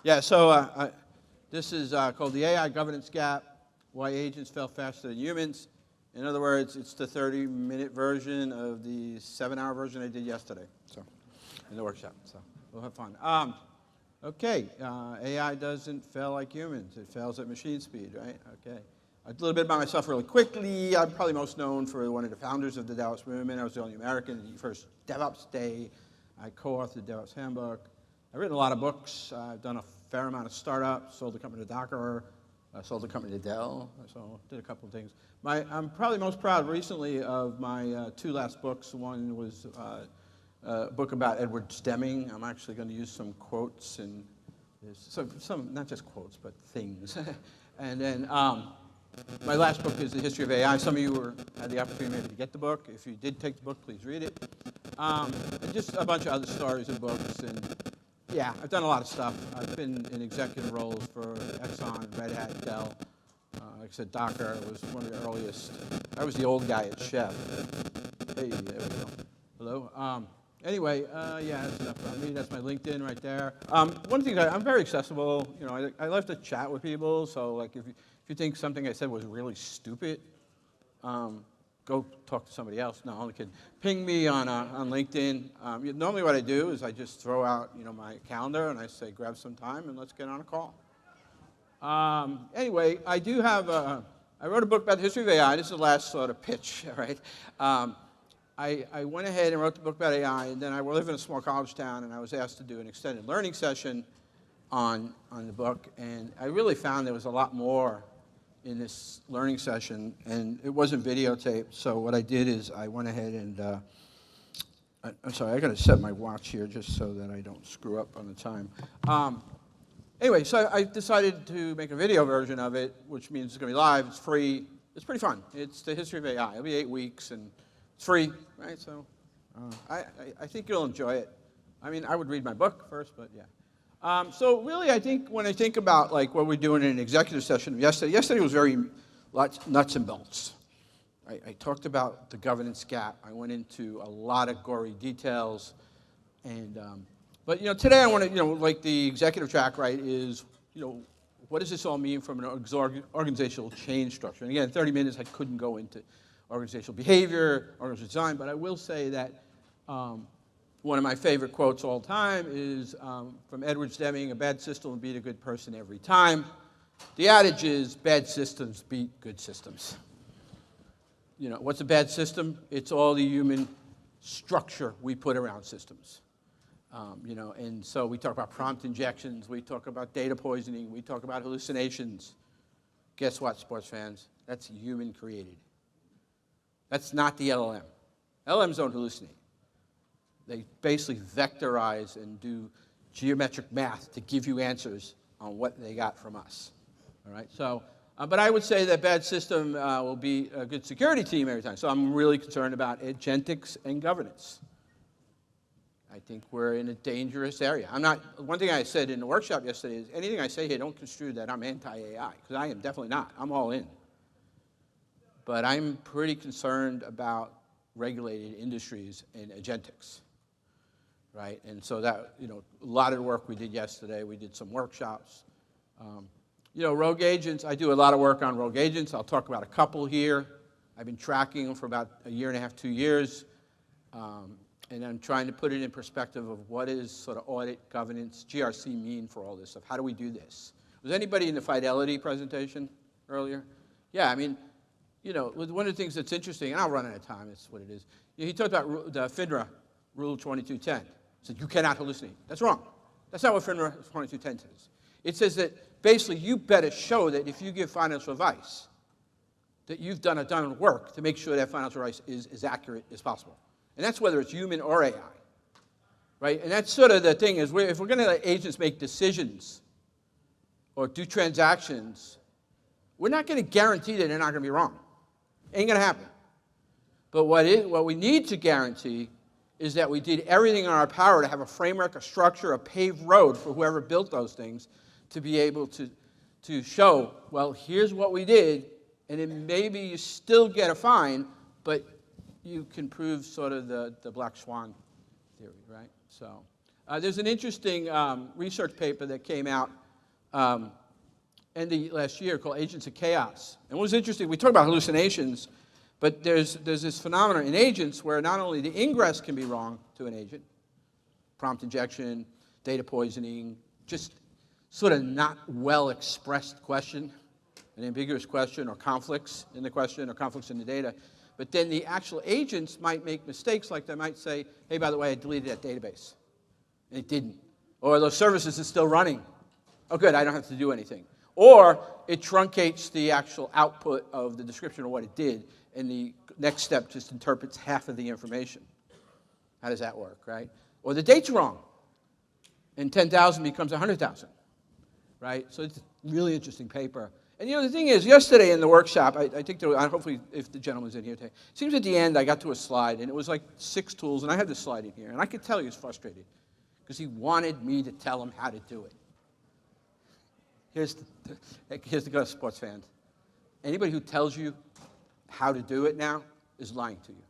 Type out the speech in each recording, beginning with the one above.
Yeah, so this is called the AI Governance Gap, Why Agents Fail Faster Than Humans. In other words, it's the 30-minute version of the 7-hour version I did yesterday, so in the workshop. So we'll have fun. Okay, AI doesn't fail like humans. It fails at machine speed, right? Okay. A little bit about myself really quickly. I'm probably most known for one of the founders of the DevOps movement. I was the only American in the first DevOps day. I co-authored the DevOps Handbook. I've written a lot of books. I've done a fair amount of startups, sold a company to Docker, sold a company to Dell, so did a couple of things. I'm probably most proud recently of my 2 last books. One was a book about Edward Deming. I'm actually going to use some quotes and some not just quotes, but things. And then my last book is The History of AI. Some of you had the opportunity maybe to get the book. If you did take the book, please read it. And just a bunch of other stories and books. And yeah, I've done a lot of stuff. I've been in executive roles for Exxon, Red Hat, Dell. Like I said, Docker was one of the earliest. I was the old guy at Chef. Hey, there we go. Hello. Anyway, yeah, that's enough about me. That's my LinkedIn right there. One thing, I'm very accessible. You know, I love to chat with people. So, like, if you think something I said was really stupid, go talk to somebody else. No, only kidding. Ping me on LinkedIn. Normally, what I do is I just throw out, my calendar and I say, grab some time and let's get on a call. Anyway, I do have. I wrote a book about the history of AI. This is the last sort of pitch, all right? I went ahead and wrote the book about AI, and then I live in a small college town, and I was asked to do an extended learning session on the book, and I really found there was a lot more in this learning session, and it wasn't videotaped, so what I did is I went ahead and, I'm sorry, I got to set my watch here just so that I don't screw up on the time. Anyway, so I decided to make a video version of it, which means it's going to be live, it's free, it's pretty fun. It's the history of AI. It'll be 8 weeks, and it's free, right? So I think you'll enjoy it. I mean, I would read my book first, but yeah. So really, I think when I think about like what we're doing in an executive session yesterday was very nuts and bolts. Right? I talked about the governance gap. I went into a lot of gory details, and but today I want to like the executive track, right? Is what does this all mean from an organizational change structure? And again, in 30 minutes, I couldn't go into organizational behavior, organizational design, but I will say that one of my favorite quotes all time is from Edward Deming, a bad system will beat a good person every time. The adage is bad systems beat good systems. What's a bad system? It's all the human structure we put around systems. And so we talk about prompt injections, we talk about data poisoning, we talk about hallucinations. Guess what, sports fans? That's human created. That's not the LLM. LLMs don't hallucinate. They basically vectorize and do geometric math to give you answers on what they got from us. All right. So, but I would say that bad system will be a good security team every time. So I'm really concerned about agentics and governance. I think we're in a dangerous area. One thing I said in the workshop yesterday is anything I say here, don't construe that I'm anti-AI, because I am definitely not. I'm all in. But I'm pretty concerned about regulated industries and agentics, right? And so that, a lot of the work we did yesterday, we did some workshops. Rogue agents, I do a lot of work on rogue agents. I'll talk about a couple here. I've been tracking them for about a year and a half, 2 years. And I'm trying to put it in perspective of what is sort of audit, governance, GRC mean for all this stuff. How do we do this? Was anybody in the Fidelity presentation earlier? Yeah, I mean, one of the things that's interesting, and I'll run out of time, it's what it is. He talked about the FINRA Rule 2210. He said, you cannot hallucinate. That's wrong. That's not what FINRA 2210 says. It says that basically you better show that if you give financial advice, that you've done work to make sure that financial advice is as accurate as possible. And that's whether it's human or AI. Right? And that's sort of the thing is, if we're going to let agents make decisions or do transactions, we're not going to guarantee that they're not going to be wrong. Ain't going to happen. But what we need to guarantee is that we did everything in our power to have a framework, a structure, a paved road for whoever built those things to be able to show, well, here's what we did, and then maybe you still get a fine, but you can prove sort of the black swan theory, right? So There's an interesting research paper that came out end of last year called Agents of Chaos. And what was interesting, we talk about hallucinations, but there's this phenomenon in agents where not only the ingress can be wrong to an agent, prompt injection, data poisoning, just sort of not well expressed question, an ambiguous question, or conflicts in the question, or conflicts in the data. But then the actual agents might make mistakes, like they might say, hey, by the way, I deleted that database. And it didn't. Or those services are still running. Oh, good, I don't have to do anything. Or it truncates the actual output of the description of what it did, and the next step just interprets half of the information. How does that work, right? Or the date's wrong, and 10,000 becomes 100,000, right? So it's a really interesting paper. And the thing is, yesterday in the workshop, I think there was, hopefully if the gentleman's in here today, it seems at the end I got to a slide, and it was like 6 tools, and I had this slide in here, and I could tell he was frustrated because he wanted me to tell him how to do it. Here's the good sports fan. Anybody who tells you how to do it now is lying to you,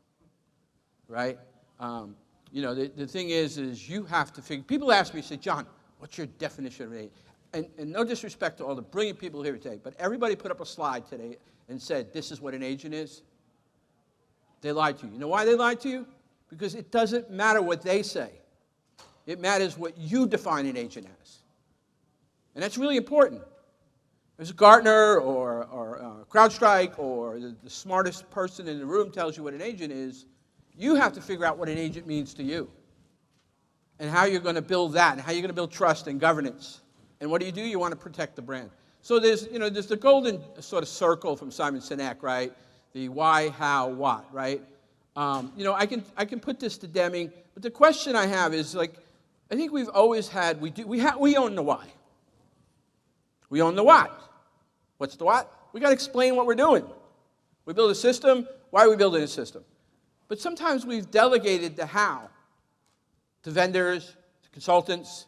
right? The thing is you have to figure. People ask me, say, John, what's your definition of an agent? And no disrespect to all the brilliant people here today, but everybody put up a slide today and said, this is what an agent is. They lied to you. You know why they lied to you? Because it doesn't matter what they say. It matters what you define an agent as. And that's really important. There's a Gartner or CrowdStrike or the smartest person in the room tells you what an agent is. You have to figure out what an agent means to you and how you're going to build that and how you're going to build trust and governance. And what do? You want to protect the brand. So there's the golden sort of circle from Simon Sinek, right? The why, how, what, right? I can put this to Deming, but the question I have is, like, I think we've always had, we own the why. We own the what. What's the what? We got to explain what we're doing. We build a system. Why are we building a system? But sometimes we've delegated the how to vendors, to consultants.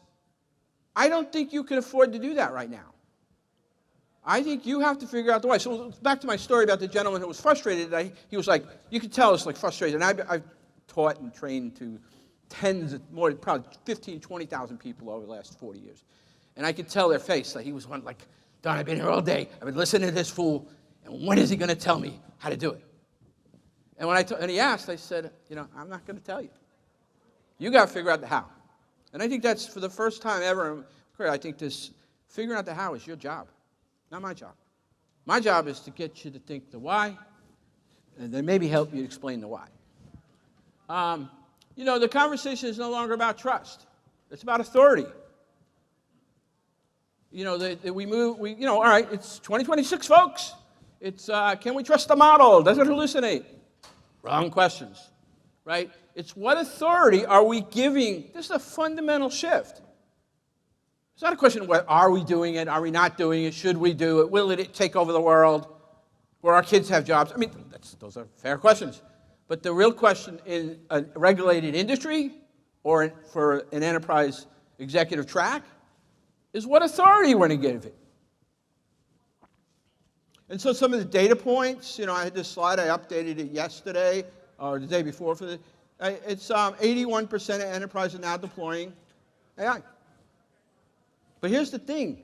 I don't think you can afford to do that right now. I think you have to figure out the why. So back to my story about the gentleman who was frustrated. He was like, you could tell it's like frustrated. And I've taught and trained to more, probably 15, 20,000 people over the last 40 years. And I could tell their face that he was one like, Don, I've been here all day. I've been listening to this fool, and when is he going to tell me how to do it? And when he asked, I said, I'm not going to tell you. You got to figure out the how. And I think that's for the first time ever in my career, I think this figuring out the how is your job, not my job. My job is to get you to think the why, and then maybe help you explain the why. The conversation is no longer about trust. It's about authority. All right, it's 2026, folks. It's, can we trust the model? Does it hallucinate? Wrong questions, right? It's what authority are we giving? This is a fundamental shift. It's not a question of are we doing it? Are we not doing it? Should we do it? Will it take over the world? Will our kids have jobs? I mean, those are fair questions. But the real question in a regulated industry or for an enterprise executive track is what authority we're going to give it. And so some of the data points, I had this slide, I updated it yesterday or the day before for the, it's 81% of enterprises are now deploying AI. But here's the thing.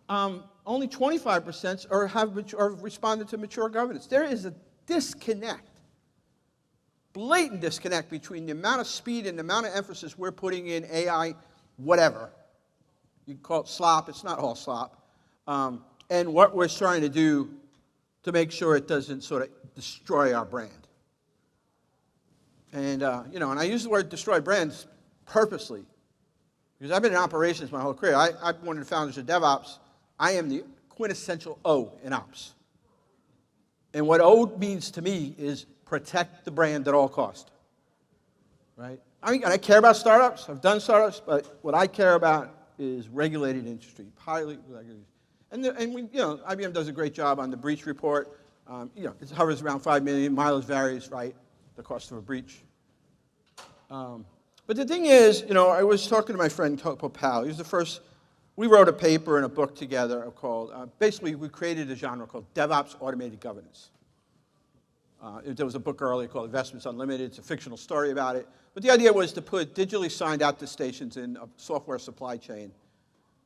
Only 25% have responded to mature governance. There is a disconnect, blatant disconnect between the amount of speed and the amount of emphasis we're putting in AI, whatever. You can call it slop, it's not all slop. And what we're trying to do to make sure it doesn't sort of destroy our brand. And, and I use the word destroy brands purposely because I've been in operations my whole career. I'm one of the founders of DevOps. I am the quintessential O in ops. And what O means to me is protect the brand at all cost, right? I care about startups. I've done startups, but what I care about is regulated industry, highly regulated. And IBM does a great job on the breach report. It hovers around 5 million. Mileage varies, right? The cost of a breach. But the thing is, I was talking to my friend Topo Powell. He was the first. We wrote a paper and a book together called, basically we created a genre called DevOps Automated Governance. There was a book earlier called Investments Unlimited. It's a fictional story about it. But the idea was to put digitally signed out stations in a software supply chain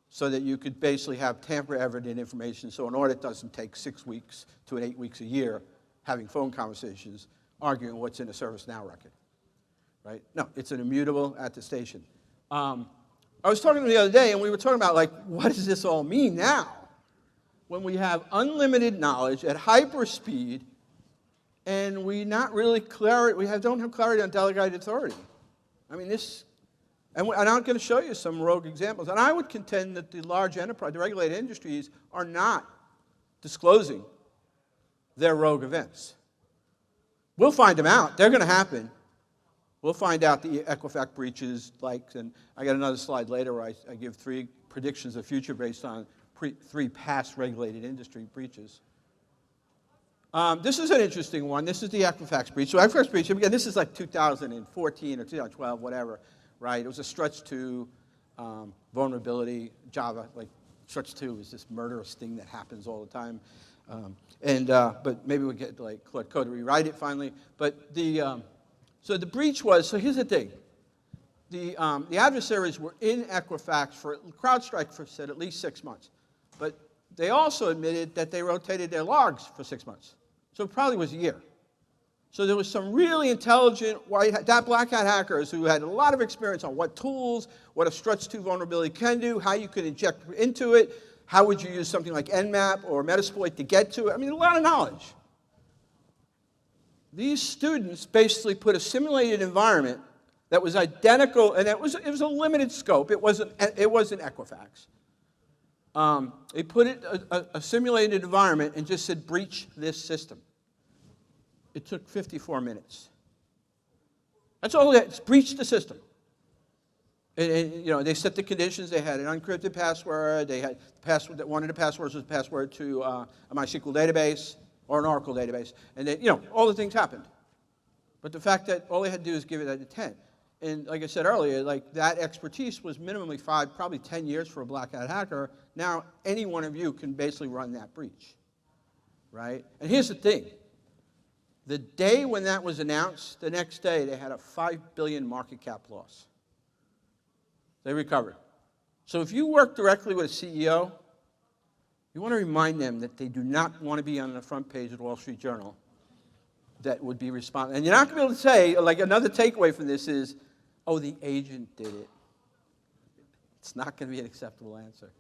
so that you could basically have tamper-evident information, so an audit doesn't take 6 weeks to 8 weeks a year having phone conversations arguing what's in a ServiceNow record, right? No, it's an immutable attestation. I was talking to them the other day, and we were talking about, like, what does this all mean now when we have unlimited knowledge at hyper speed and we not really don't have clarity on delegated authority? I mean, and I'm going to show you some rogue examples. And I would contend that the large enterprise, the regulated industries, are not disclosing their rogue events. We'll find them out. They're going to happen. We'll find out the Equifax breaches, and I got another slide later where I give 3 predictions of the future based on 3 past regulated industry breaches. This is an interesting one. This is the Equifax breach. So Equifax breach, again, this is like 2014 or 2012, whatever, right? It was a Struts 2 vulnerability, Java, like Struts 2 is this murderous thing that happens all the time. But maybe we'll get like Claude Code to rewrite it finally. But so the breach was, so here's the thing. The adversaries were in Equifax for CrowdStrike said at least 6 months. But they also admitted that they rotated their logs for 6 months. So it probably was a year. So there was some really intelligent black hat hackers who had a lot of experience on what tools, what a Struts 2 vulnerability can do, how you could inject into it, how would you use something like Nmap or Metasploit to get to it. I mean, a lot of knowledge. These students basically put a simulated environment that was identical, and it was a limited scope. It wasn't Equifax. They put a simulated environment and just said, breach this system. It took 54 minutes. That's all it is, breach the system. And they set the conditions. They had an encrypted password. They had one of the passwords was a password to a MySQL database or an Oracle database. And then, all the things happened. But the fact that all they had to do is give it a 10. And like I said earlier, like that expertise was minimally 5, probably 10 years for a black hat hacker. Now any one of you can basically run that breach, right? And here's the thing. The day when that was announced, the next day they had a $5 billion market cap loss. They recovered. So if you work directly with a CEO, you want to remind them that they do not want to be on the front page of the Wall Street Journal that would be responsible. And you're not going to be able to say, like another takeaway from this is, oh, the agent did it. It's not going to be an acceptable answer.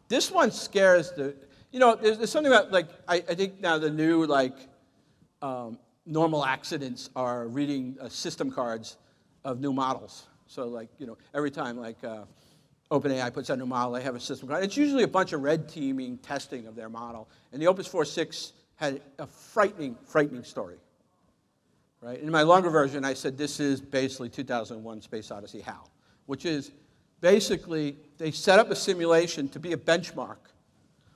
This one scares there's something about, like, I think now the new, normal accidents are reading system cards of new models. So, like, every time, OpenAI puts out a new model, they have a system card. It's usually a bunch of red teaming testing of their model. And the Opus 4.6 had a frightening, frightening story. Right? In my longer version, I said this is basically 2001 Space Odyssey HAL, which is basically they set up a simulation to be a benchmark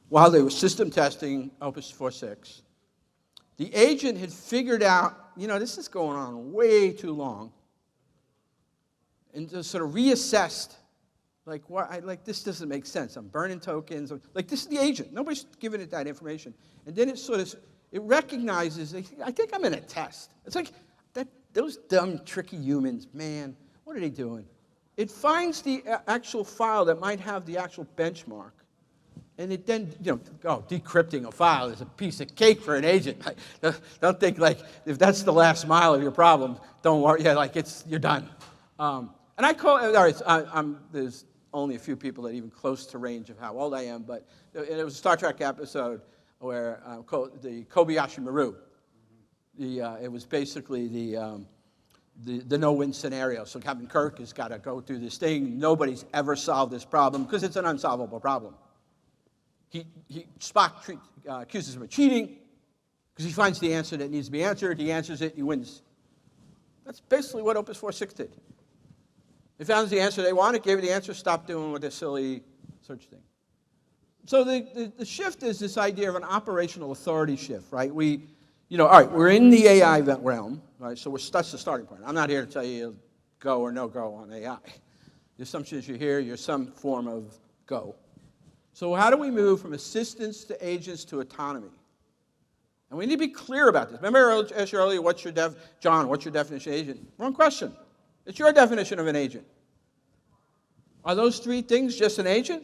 while they were system testing Opus 4.6. The agent had figured out, this is going on way too long, and just sort of reassessed, this doesn't make sense. I'm burning tokens. This is the agent. Nobody's giving it that information. And then it recognizes, I think I'm in a test. It's like, those dumb, tricky humans, man, what are they doing? It finds the actual file that might have the actual benchmark, and it then, decrypting a file is a piece of cake for an agent. Don't think, if that's the last mile of your problem, don't worry, you're done. And I call it, there's only a few people that are even close to range of how old I am, but it was a Star Trek episode where called the Kobayashi Maru. It was basically the no-win scenario. So Captain Kirk has got to go through this thing. Nobody's ever solved this problem because it's an unsolvable problem. Spock accuses him of cheating because he finds the answer that needs to be answered. He answers it. He wins. That's basically what Opus 4.6 did. They found the answer they wanted, gave it the answer, stopped doing with this silly search thing. So the shift is this idea of an operational authority shift, right? All right, we're in the AI realm, right? So that's the starting point. I'm not here to tell you go or no go on AI. The assumption is you're some form of go. So how do we move from assistance to agents to autonomy? And we need to be clear about this. Remember I asked you earlier, John, what's your definition of agent? Wrong question. It's your definition of an agent. Are those three things just an agent?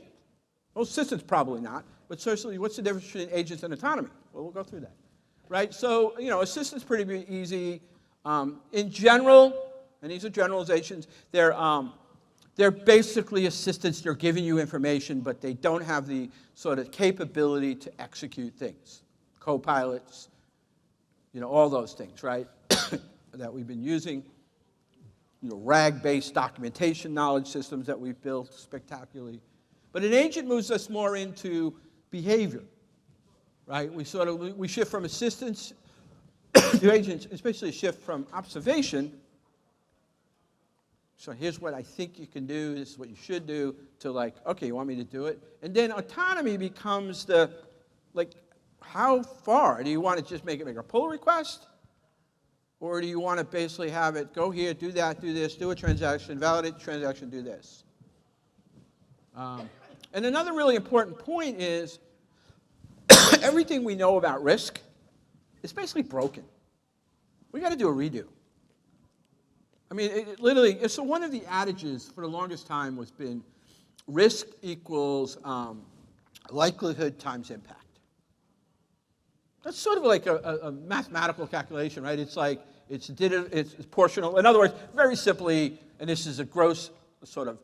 Well, assistants probably not. But certainly, what's the difference between agents and autonomy? Well, we'll go through that. Right? So, assistants pretty easy. In general, and these are generalizations, they're basically assistants. They're giving you information, but they don't have the sort of capability to execute things. Co-pilots, all those things, right, that we've been using. RAG-based documentation knowledge systems that we've built spectacularly. But an agent moves us more into behavior, right? We shift from assistance to agents, especially shift from observation. So here's what I think you can do, this is what you should do, to okay, you want me to do it? And then autonomy becomes how far? Do you want to just make a pull request? Or do you want to basically have it go here, do that, do this, do a transaction, validate the transaction, do this? And another really important point is everything we know about risk is basically broken. We got to do a redo. I mean, so one of the adages for the longest time has been risk equals likelihood times impact. That's sort of like a mathematical calculation, right? It's it's proportional. In other words, very simply, and this is a gross sort of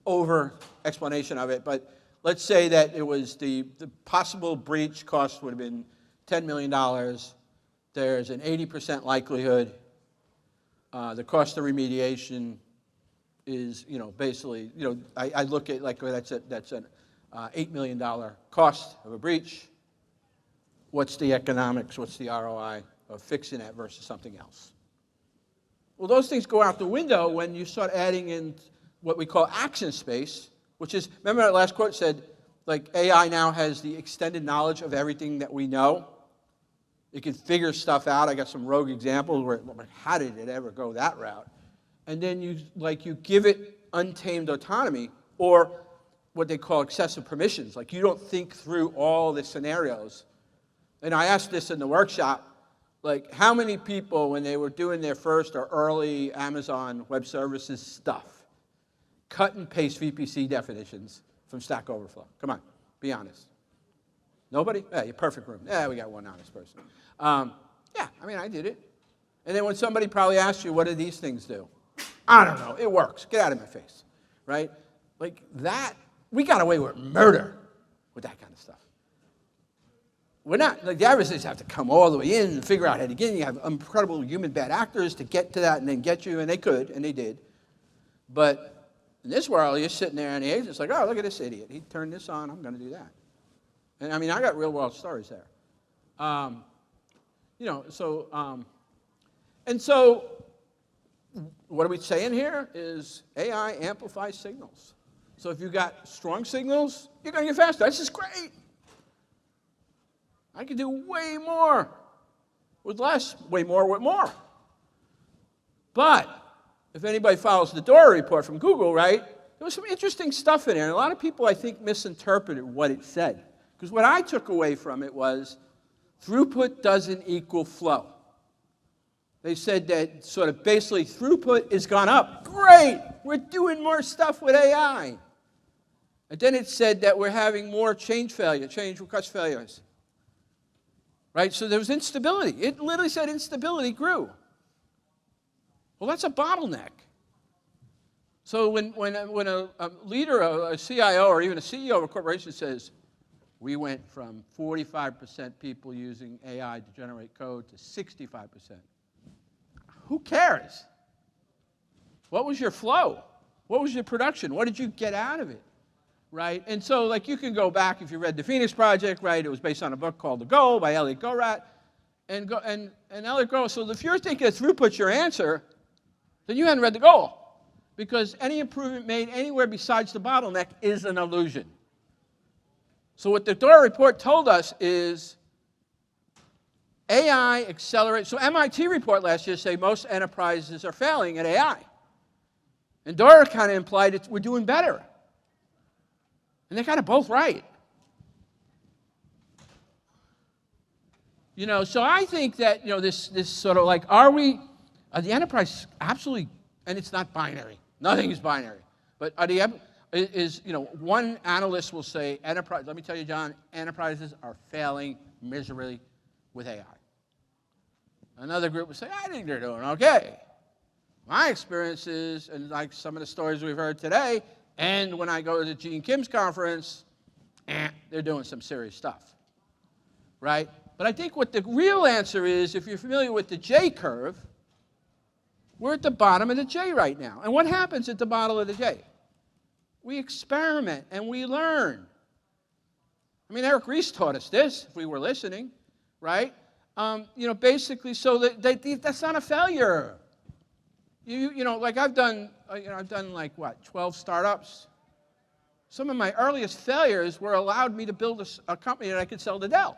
over-explanation of it, but let's say that it was the possible breach cost would have been $10 million. There's an 80% likelihood. The cost of remediation is, basically, I look at that's an $8 million cost of a breach. What's the economics? What's the ROI of fixing that versus something else? Well, those things go out the window when you start adding in what we call action space, which is, remember that last quote said, AI now has the extended knowledge of everything that we know. It can figure stuff out. I got some rogue examples where, how did it ever go that route? And then you give it untamed autonomy, or what they call excessive permissions. You don't think through all the scenarios. And I asked this in the workshop, how many people, when they were doing their first or early Amazon Web Services stuff, cut and paste VPC definitions from Stack Overflow? Come on, be honest. Nobody? Yeah, your perfect room. Yeah, we got one honest person. Yeah, I did it. And then when somebody probably asks you, what do these things do? I don't know. It works. Get out of my face. Right? That, we got away with murder with that kind of stuff. We're not, the adversaries have to come all the way in and figure out how to get in. You have incredible human bad actors to get to that and then get you, and they could, and they did. But in this world, you're sitting there and the agent's oh, look at this idiot. He turned this on, I'm going to do that. And I got real world stories there. And so what are we saying here is AI amplifies signals. So if you've got strong signals, you're going to get faster. This is great. I can do way more with less, way more with more. But if anybody follows the Dora report from Google, right, there was some interesting stuff in there. And a lot of people, I think, misinterpreted what it said. Because what I took away from it was throughput doesn't equal flow. They said that sort of basically throughput has gone up. Great, we're doing more stuff with AI. And then it said that we're having more change request failures. Right, so there was instability. It literally said instability grew. Well, that's a bottleneck. So when a leader, a CIO, or even a CEO of a corporation says, we went from 45% people using AI to generate code to 65%. Who cares? What was your flow? What was your production? What did you get out of it? Right? And so, you can go back, if you read the Phoenix Project, right? It was based on a book called The Goal by Elliot Goldratt. And Elliot Goldratt, so if you're thinking throughput's your answer, then you hadn't read The Goal. Because any improvement made anywhere besides the bottleneck is an illusion. So what the Dora report told us is AI accelerates. So MIT report last year say most enterprises are failing at AI. And Dora kind of implied we're doing better. And they're kind of both right. So I think that, this sort of like, are the enterprise absolutely, and it's not binary. Nothing is binary. But one analyst will say, let me tell you, John, enterprises are failing miserably with AI. Another group will say, I think they're doing okay. My experience is, and like some of the stories we've heard today, and when I go to the Gene Kim's conference, they're doing some serious stuff, right? But I think what the real answer is, if you're familiar with the J curve, we're at the bottom of the J right now. And what happens at the bottom of the J? We experiment and we learn. I mean, Eric Ries taught us this, if we were listening, right? Basically, so that's not a failure. Like I've done like, 12 startups. Some of my earliest failures were allowed me to build a company that I could sell to Dell.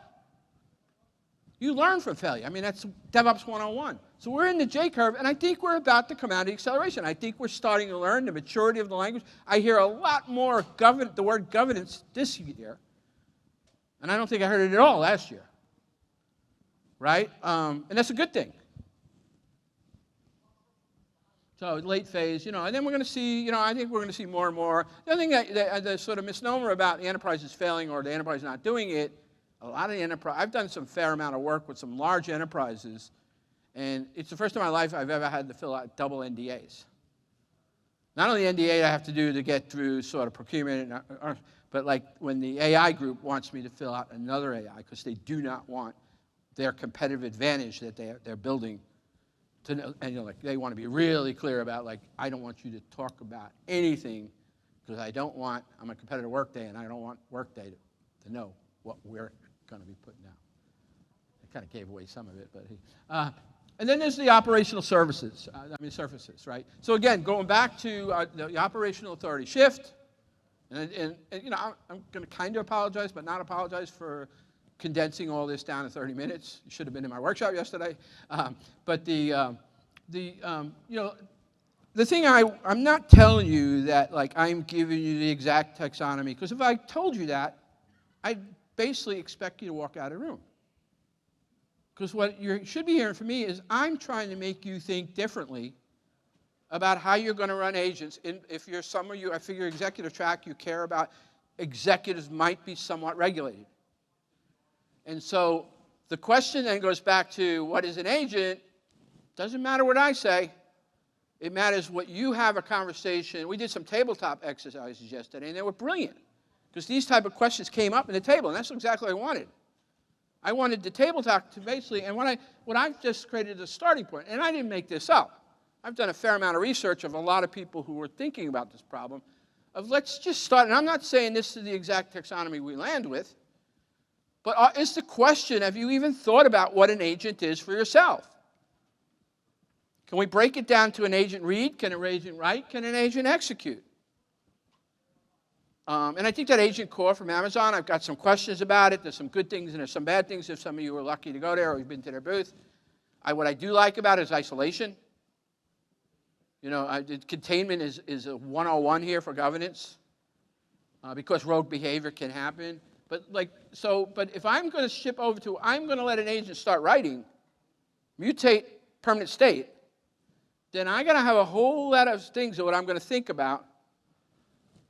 You learn from failure. I mean, that's DevOps 101. So we're in the J curve, and I think we're about to come out of the acceleration. I think we're starting to learn the maturity of the language. I hear a lot more the word governance this year, and I don't think I heard it at all last year, right? And that's a good thing. So late phase, and then we're going to see, I think we're going to see more and more. The other thing the sort of misnomer about the enterprise is failing or the enterprise not doing it, a lot of the enterprise, I've done some fair amount of work with some large enterprises, and it's the first time in my life I've ever had to fill out double NDAs. Not only NDA I have to do to get through sort of procurement, but like when the AI group wants me to fill out another AI because they do not want their competitive advantage that they're building to know, and like they want to be really clear about, like, I don't want you to talk about anything because I'm a competitor Workday, and I don't want Workday to know what we're going to be putting out. I kind of gave away some of it, but and then there's the operational services, surfaces, right? So again, going back to the operational authority shift, and I'm going to kind of apologize, but not apologize for condensing all this down to 30 minutes. You should have been in my workshop yesterday. But the thing I'm not telling you that, like, I'm giving you the exact taxonomy, because if I told you that, I'd basically expect you to walk out of the room. Because what you should be hearing from me is I'm trying to make you think differently about how you're going to run agents. If you're some of you, I figure executive track, you care about executives might be somewhat regulated. And so the question then goes back to what is an agent? Doesn't matter what I say. It matters what you have a conversation. We did some tabletop exercises yesterday, and they were brilliant. Because these type of questions came up in the table, and that's exactly what I wanted. I wanted the tabletop to basically, and what I've just created a starting point, and I didn't make this up. I've done a fair amount of research of a lot of people who were thinking about this problem, of let's just start, and I'm not saying this is the exact taxonomy we land with, but is the question, have you even thought about what an agent is for yourself? Can we break it down to an agent read? Can an agent write? Can an agent execute? And I think that Agent Core from Amazon, I've got some questions about it. There's some good things and there's some bad things if some of you were lucky to go there or you've been to their booth. What I do like about it is isolation. Containment is a 101 here for governance because rogue behavior can happen. But if I'm going to ship over to, I'm going to let an agent start writing, mutate permanent state, then I'm going to have a whole lot of things of what I'm going to think about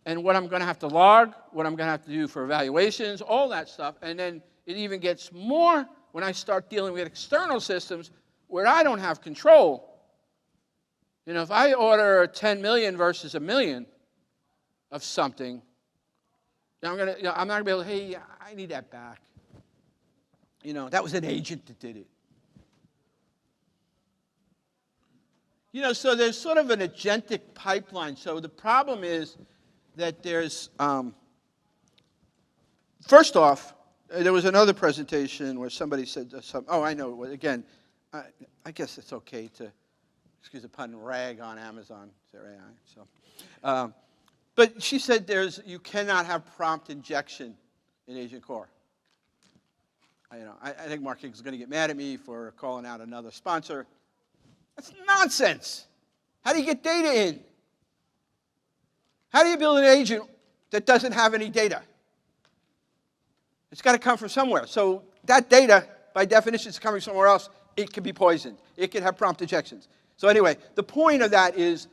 and what I'm going to have to log, what I'm going to have to do for evaluations, all that stuff. And then it even gets more when I start dealing with external systems where I don't have control. If I order 10 million versus a million of something, I'm not going to be able to, hey, I need that back. That was an agent that did it. So there's sort of an agentic pipeline. So the problem is that there's, first off, there was another presentation where somebody said something. Oh, I know. Again, I guess it's okay to, excuse the pun, rag on Amazon. Is that right? So, but she said you cannot have prompt injection in Agent Core. I think Mark Higgs is going to get mad at me for calling out another sponsor. That's nonsense. How do you get data in? How do you build an agent that doesn't have any data? It's got to come from somewhere. So that data, by definition, it's coming somewhere else, it can be poisoned. It can have prompt ejections. So anyway, the point of that is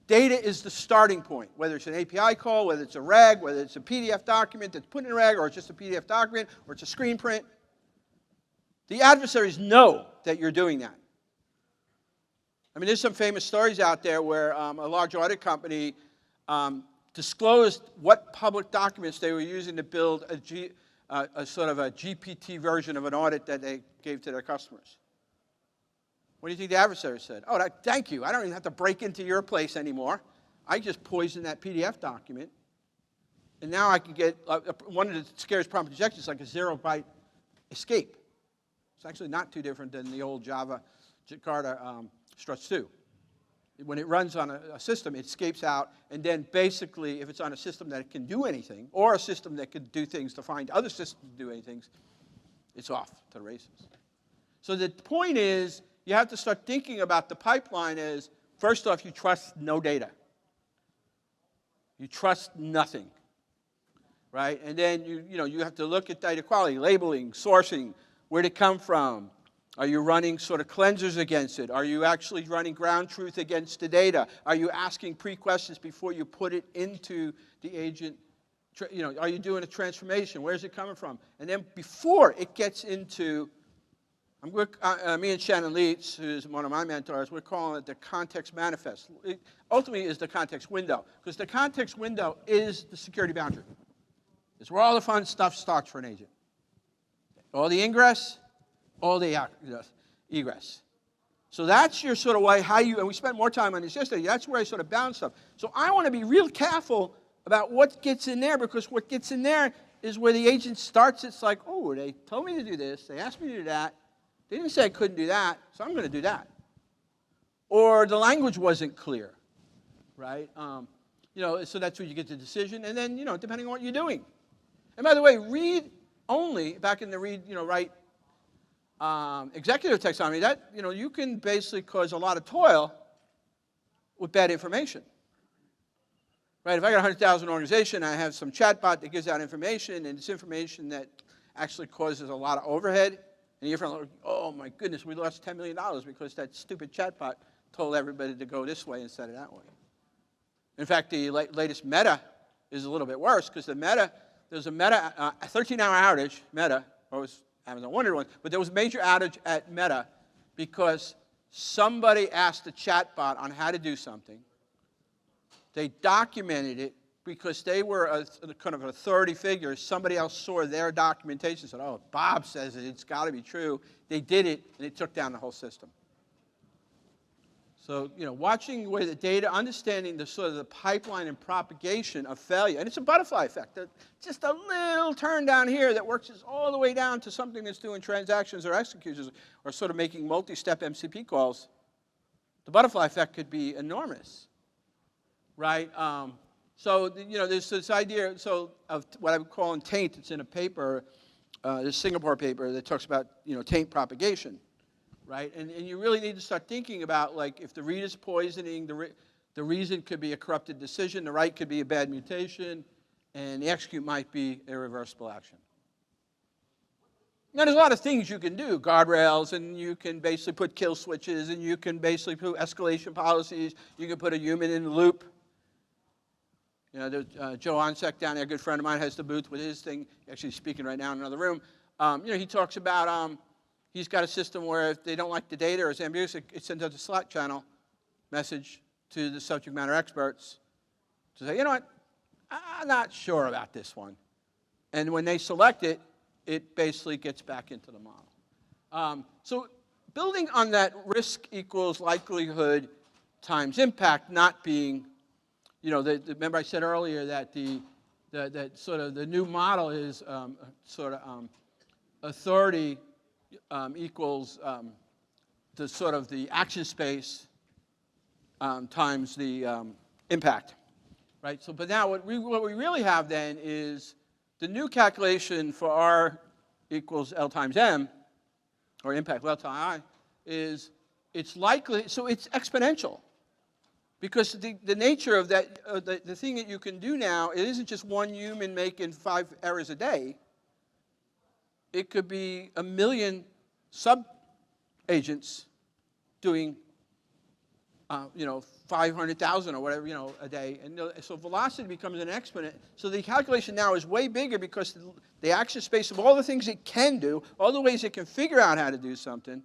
data is the starting point, whether it's an API call, whether it's a reg, whether it's a PDF document that's put in a reg, or it's just a PDF document, or it's a screen print. The adversaries know that you're doing that. I mean, there's some famous stories out there where a large audit company disclosed what public documents they were using to build a sort of a GPT version of an audit that they gave to their customers. What do you think the adversary said? Oh, thank you. I don't even have to break into your place anymore. I just poisoned that PDF document. And now I can get, one of the scariest prompt injections is like a 0-byte escape. It's actually not too different than the old Java Jakarta struts 2. When it runs on a system, it escapes out, and then basically, if it's on a system that can do anything, or a system that can do things to find other systems to do anything, it's off to the races. So the point is, you have to start thinking about the pipeline as, first off, you trust no data. You trust nothing, right? And then you have to look at data quality, labeling, sourcing, where'd it come from? Are you running sort of cleansers against it? Are you actually running ground truth against the data? Are you asking pre-questions before you put it into the agent? Are you doing a transformation? Where's it coming from? And then before it gets into, me and Shannon Leitz, who's one of my mentors, we're calling it the context manifest. It ultimately is the context window, because the context window is the security boundary. It's where all the fun stuff starts for an agent. All the ingress, all the egress. So that's your sort of way, and we spent more time on this yesterday, that's where I sort of balance stuff. So I want to be real careful about what gets in there, because what gets in there is where the agent starts. It's like, oh, they told me to do this, they asked me to do that, they didn't say I couldn't do that, so I'm going to do that. Or the language wasn't clear, right? So that's where you get the decision, and then, depending on what you're doing. And by the way, read only, back in the read, write executive taxonomy, that, you can basically cause a lot of toil with bad information. Right? If I got a 100,000 organization, I have some chatbot that gives out information, and it's information that actually causes a lot of overhead, and you're like, oh my goodness, we lost $10 million because that stupid chatbot told everybody to go this way instead of that way. In fact, the latest Meta is a little bit worse, because there's a Meta, a 13-hour outage, Meta, or it was Amazon wondered one, but there was a major outage at Meta because somebody asked the chatbot on how to do something. They documented it because they were a kind of an authority figure. Somebody else saw their documentation and said, oh, Bob says it, it's got to be true. They did it, and it took down the whole system. So, watching where the data, understanding the sort of the pipeline and propagation of failure, and it's a butterfly effect. Just a little turn down here that works all the way down to something that's doing transactions or executions or sort of making multi-step MCP calls. The butterfly effect could be enormous, right? So, there's this idea of what I would call taint. It's in a paper, this Singapore paper that talks about, taint propagation. Right? And you really need to start thinking about, like, if the read is poisoning, the reason could be a corrupted decision, the write could be a bad mutation, and the execute might be irreversible action. Now, there's a lot of things you can do, guardrails, and you can basically put kill switches, and you can basically put escalation policies, you can put a human in the loop. There's, Joe Onsek down there, a good friend of mine, has the booth with his thing, actually speaking right now in another room. He talks about, he's got a system where if they don't like the data or it's ambiguous, it sends out a Slack channel message to the subject matter experts to say, you know what, I'm not sure about this one. And when they select it, it basically gets back into the model. So building on that risk equals likelihood times impact not being, remember I said earlier that that sort of the new model is authority equals the sort of the action space times the impact, right? So, but now what we really have then is the new calculation for R equals L times M, or impact L times I, is it's likely, so it's exponential. Because the nature of that, the thing that you can do now, it isn't just one human making 5 errors a day. It could be 1 million sub-agents doing 500,000 or whatever, a day. And so velocity becomes an exponent. So the calculation now is way bigger because the action space of all the things it can do, all the ways it can figure out how to do something,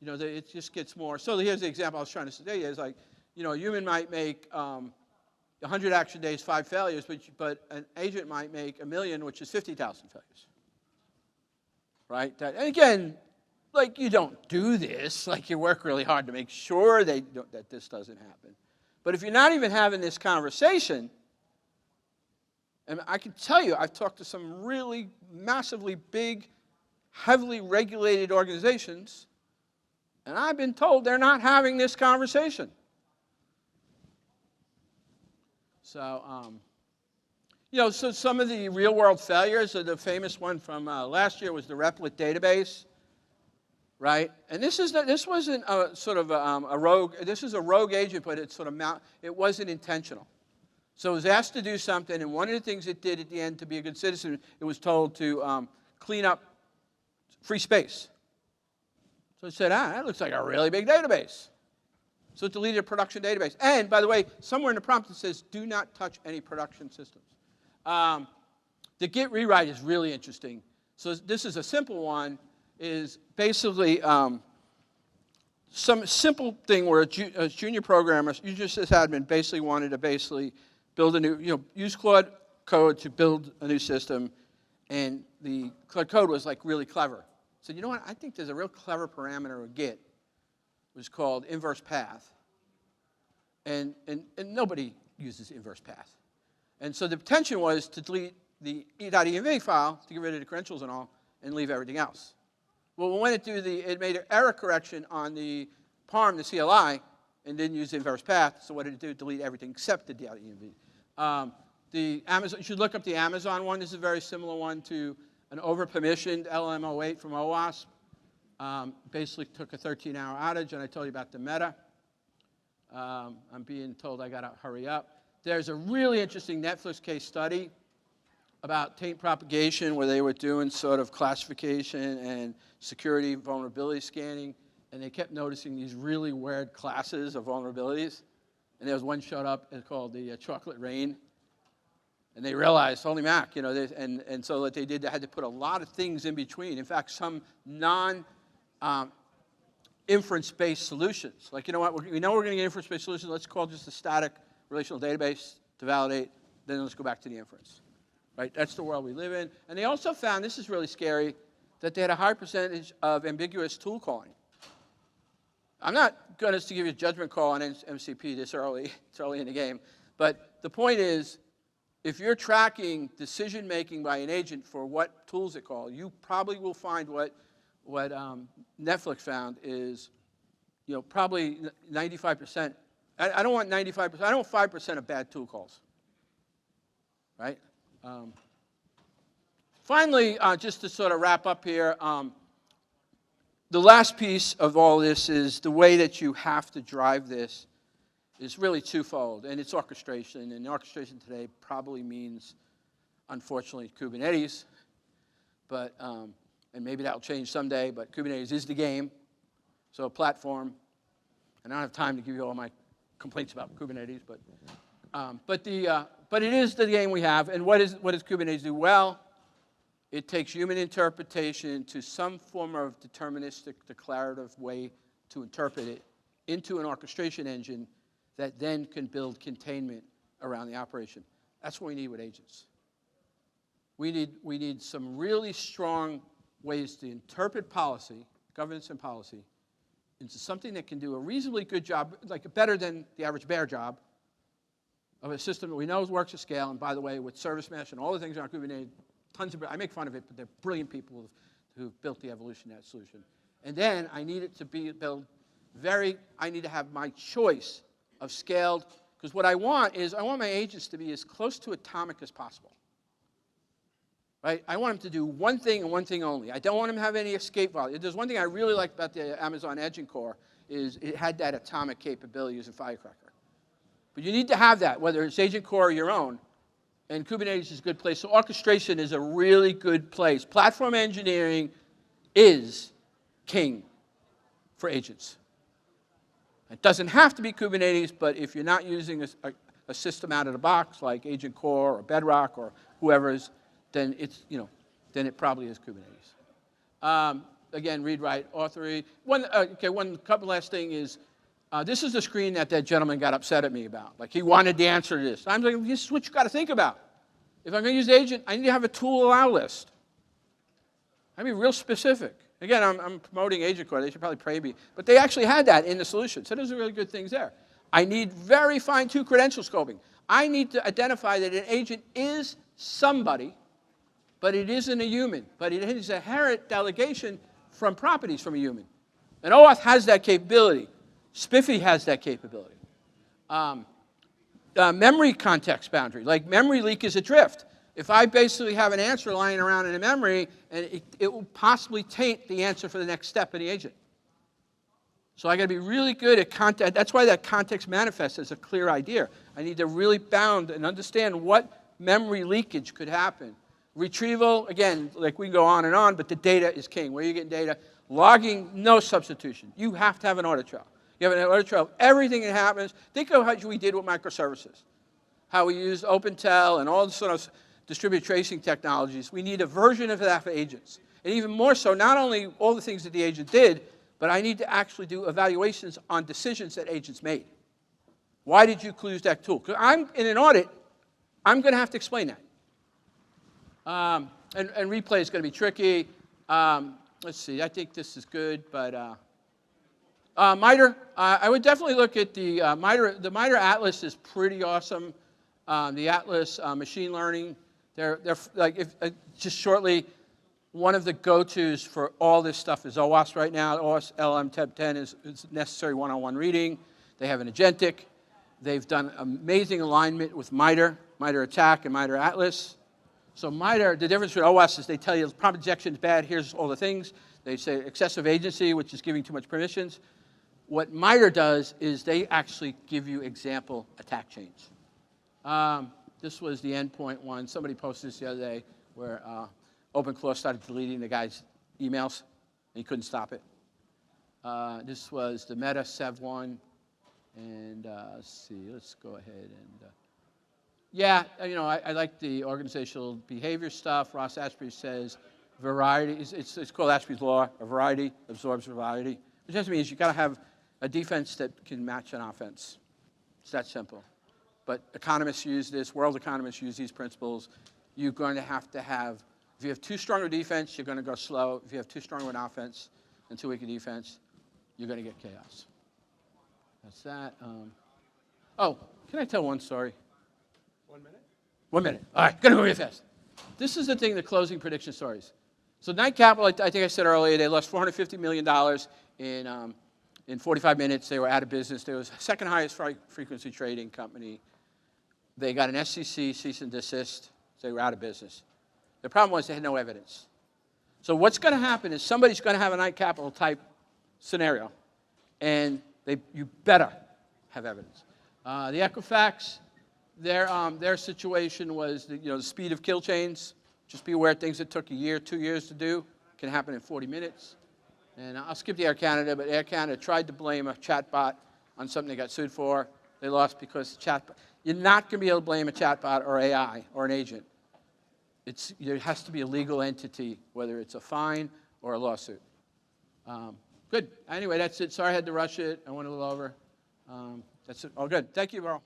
it just gets more. So here's the example I was trying to say is like, a human might make 100 action days, 5 failures, but an agent might make 1 million, which is 50,000 failures. Right? And again, like, you don't do this. Like, you work really hard to make sure that this doesn't happen. But if you're not even having this conversation, and I can tell you, I've talked to some really massively big, heavily regulated organizations, and I've been told they're not having this conversation. So, so some of the real-world failures, the famous one from last year was the Replit database. Right, and this wasn't a sort of a rogue. This is a rogue agent, but it wasn't intentional. So it was asked to do something, and one of the things it did at the end to be a good citizen, it was told to clean up free space. So it said, that looks like a really big database. So it deleted a production database. And by the way, somewhere in the prompt it says, do not touch any production systems. The Git rewrite is really interesting. So this is a simple one. Is basically some simple thing where a junior programmer, you just as admin, basically wanted to build a new, use Claude code to build a new system, and the Claude code was like really clever. So you know what? I think there's a real clever parameter of Git. It was called inverse path, and nobody uses inverse path, and so the intention was to delete the .env file to get rid of the credentials and all, and leave everything else. Well, when it made an error correction on the parm, the CLI, and didn't use the inverse path. So what did it do? Delete everything except the .env. The Amazon, you should look up the Amazon one. This is a very similar one to an over-permissioned LM08 from OWASP. Basically took a 13-hour outage, and I told you about the meta. I'm being told I got to hurry up. There's a really interesting Netflix case study about taint propagation, where they were doing sort of classification and security vulnerability scanning, and they kept noticing these really weird classes of vulnerabilities. And there was one showed up, it's called the chocolate rain. And they realized, holy mac, and so what they did, they had to put a lot of things in between. In fact, some non-inference-based solutions. Like, we know we're going to get inference-based solutions. Let's call just a static relational database to validate. Then let's go back to the inference. Right? That's the world we live in. And they also found, this is really scary, that they had a high percentage of ambiguous tool calling. I'm not going to give you a judgment call on MCP this early. It's early in the game. But the point is, if you're tracking decision-making by an agent for what tools it calls, you probably will find what Netflix found is, probably 95%. I don't want 95%. I don't want 5% of bad tool calls. Right? Finally, just to sort of wrap up here, the last piece of all this is the way that you have to drive this is really twofold, and it's orchestration. And orchestration today probably means, unfortunately, Kubernetes, but and maybe that'll change someday. But Kubernetes is the game, so a platform. And I don't have time to give you all my complaints about Kubernetes, but it is the game we have. And what does Kubernetes do? Well, it takes human interpretation to some form of deterministic, declarative way to interpret it into an orchestration engine that then can build containment around the operation. That's what we need with agents. We need some really strong ways to interpret policy, governance and policy, into something that can do a reasonably good job, like better than the average bear job, of a system that we know works at scale. And by the way, with service mesh and all the things around Kubernetes, I make fun of it, but they're brilliant people who've built the evolution of that solution. And then I need it to be built I need to have my choice of scaled, because what I want my agents to be as close to atomic as possible. Right? I want them to do one thing and one thing only. I don't want them to have any escape value. There's one thing I really like about the Amazon Agent Core is it had that atomic capability using Firecracker. But you need to have that, whether it's Agent Core or your own. And Kubernetes is a good place. So orchestration is a really good place. Platform engineering is king for agents. It doesn't have to be Kubernetes, but if you're not using a system out of the box like Agent Core or Bedrock or whoever's, then then it probably is Kubernetes. Again, read, write, author. One couple last thing is, this is the screen that gentleman got upset at me about. Like he wanted the answer to this. I'm like, this is what you got to think about. If I'm going to use the agent, I need to have a tool allow list. I'd be real specific. Again, I'm promoting Agent Core. They should probably pay me. But they actually had that in the solution. So there's really good things there. I need very fine-tuned credential scoping. I need to identify that an agent is somebody, but it isn't a human. But it is a inherent delegation from properties from a human. And OAuth has that capability. Spiffy has that capability. Memory context boundary, like memory leak is a drift. If I basically have an answer lying around in a memory, and it will possibly taint the answer for the next step in the agent. So I got to be really good at context. That's why that context manifest is a clear idea. I need to really bound and understand what memory leakage could happen. Retrieval, again, like we can go on and on, but the data is king. Where are you getting data? Logging, no substitution. You have to have an audit trail. You have an audit trail of everything that happens. Think of how we did with microservices, how we used OpenTel and all the sort of distributed tracing technologies. We need a version of that for agents. And even more so, not only all the things that the agent did, but I need to actually do evaluations on decisions that agents made. Why did you use that tool? Because I'm in an audit, I'm going to have to explain that. And replay is going to be tricky. Let's see, I think this is good, but MITRE, I would definitely look at the MITRE. The MITRE Atlas is pretty awesome. The Atlas machine learning, they're like, just shortly, one of the go-tos for all this stuff is OWASP right now. OWASP LM Tab 10 is necessary one-on-one reading. They have an agentic. They've done amazing alignment with MITRE, MITRE Attack, and MITRE Atlas. So MITRE, the difference with OWASP is they tell you prompt injection is bad, here's all the things. They say excessive agency, which is giving too much permissions. What MITRE does is they actually give you example attack chains. This was the endpoint one. Somebody posted this the other day where OpenClaw started deleting the guy's emails, and he couldn't stop it. This was the Meta Sev one, and let's see, let's go ahead and, yeah, I like the organizational behavior stuff. Ross Ashby says variety, it's called Ashby's Law, a variety absorbs variety, which just means you've got to have a defense that can match an offense. It's that simple. But economists use this, world economists use these principles. You're going to have, if you have too strong a defense, you're going to go slow. If you have too strong an offense and too weak a defense, you're going to get chaos. That's that. Oh, can I tell one story? 1 minute? 1 minute. All right, going to go real fast. This is the thing, the closing prediction stories. So Knight Capital, I think I said earlier, they lost $450 million in 45 minutes. They were out of business. They was the second highest frequency trading company. They got an SEC cease and desist. So they were out of business. The problem was they had no evidence. So what's going to happen is somebody's going to have a Knight Capital type scenario, and you better have evidence. The Equifax, their situation was the speed of kill chains. Just be aware things that took a year, 2 years to do can happen in 40 minutes. And I'll skip the Air Canada, but Air Canada tried to blame a chatbot on something they got sued for. They lost because chatbot. You're not going to be able to blame a chatbot or AI or an agent. There has to be a legal entity, whether it's a fine or a lawsuit. Good. Anyway, that's it. Sorry I had to rush it. I went a little over. That's it. All good. Thank you, Merle.